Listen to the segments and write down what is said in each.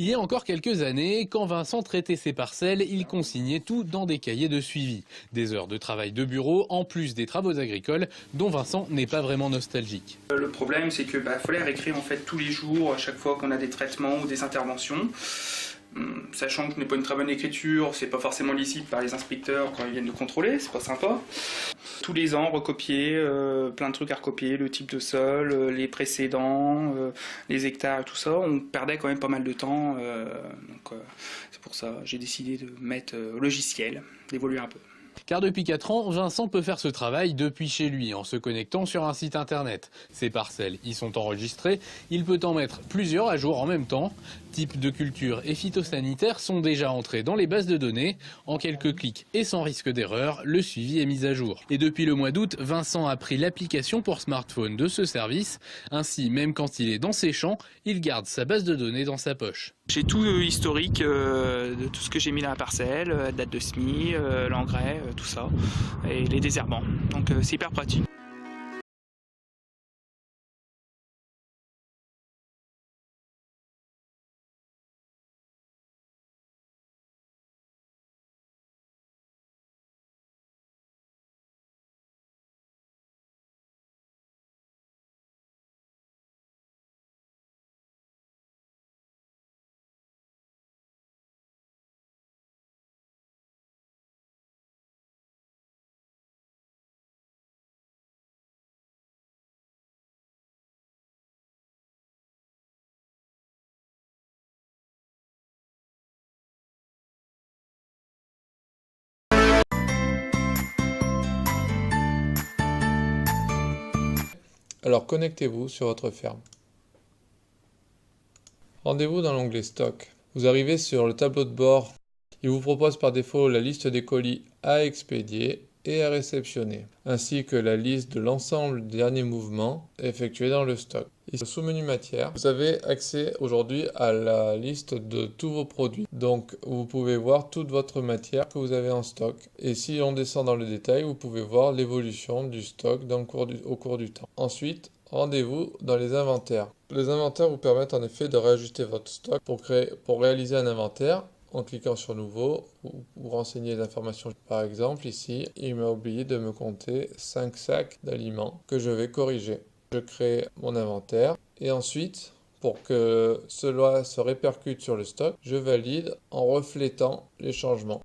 Il y a encore quelques années, quand Vincent traitait ses parcelles, il consignait tout dans des cahiers de suivi. Des heures de travail de bureau, en plus des travaux agricoles, dont Vincent n'est pas vraiment nostalgique. Le problème, c'est qu'il faut les réécrire en fait tous les jours, à chaque fois qu'on a des traitements ou des interventions. Sachant que ce n'est pas une très bonne écriture, c'est pas forcément lisible par les inspecteurs quand ils viennent nous contrôler, c'est pas sympa. Tous les ans, recopier, plein de trucs à recopier, le type de sol, les précédents, les hectares et tout ça, on perdait quand même pas mal de temps. C'est pour ça que j'ai décidé de mettre au logiciel, d'évoluer un peu. Car depuis 4 ans, Vincent peut faire ce travail depuis chez lui en se connectant sur un site internet. Ses parcelles y sont enregistrées, il peut en mettre plusieurs à jour en même temps. Type de culture et phytosanitaire sont déjà entrés dans les bases de données. En quelques clics et sans risque d'erreur, le suivi est mis à jour. Et depuis le mois d'août, Vincent a pris l'application pour smartphone de ce service. Ainsi, même quand il est dans ses champs, il garde sa base de données dans sa poche. J'ai tout historique de tout ce que j'ai mis dans la parcelle, date de semis, l'engrais, tout ça, et les désherbants. Donc c'est hyper pratique. Alors connectez-vous sur votre ferme. Rendez-vous dans l'onglet Stock. Vous arrivez sur le tableau de bord. Il vous propose par défaut la liste des colis à expédier et à réceptionner, ainsi que la liste de l'ensemble des derniers mouvements effectués dans le stock. Ici, sous menu matière, vous avez accès aujourd'hui à la liste de tous vos produits. Donc vous pouvez voir toute votre matière que vous avez en stock. Et si on descend dans le détail, vous pouvez voir l'évolution du stock au cours du temps. Ensuite, rendez-vous dans les inventaires. Les inventaires vous permettent en effet de réajuster votre stock pour réaliser un inventaire. En cliquant sur Nouveau, vous renseignez les informations. Par exemple, ici, il m'a oublié de me compter 5 sacs d'aliments que je vais corriger. Je crée mon inventaire et ensuite, pour que cela se répercute sur le stock, je valide en reflétant les changements.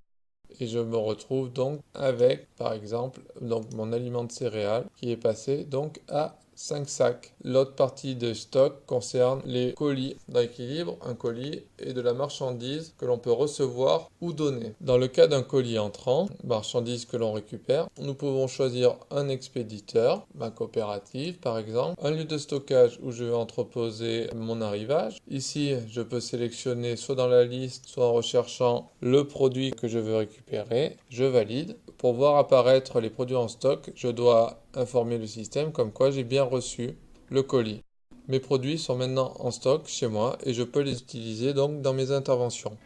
Et je me retrouve donc avec, par exemple, mon aliment de céréales qui est passé donc à 5 sacs. L'autre partie de stock concerne les colis d'équilibre. Un colis est de la marchandise que l'on peut recevoir ou donner. Dans le cas d'un colis entrant, marchandise que l'on récupère, nous pouvons choisir un expéditeur, ma coopérative par exemple, un lieu de stockage où je vais entreposer mon arrivage. Ici, je peux sélectionner soit dans la liste, soit en recherchant le produit que je veux récupérer. Je valide. Pour voir apparaître les produits en stock, je dois informer le système comme quoi j'ai bien reçu le colis. Mes produits sont maintenant en stock chez moi et je peux les utiliser donc dans mes interventions.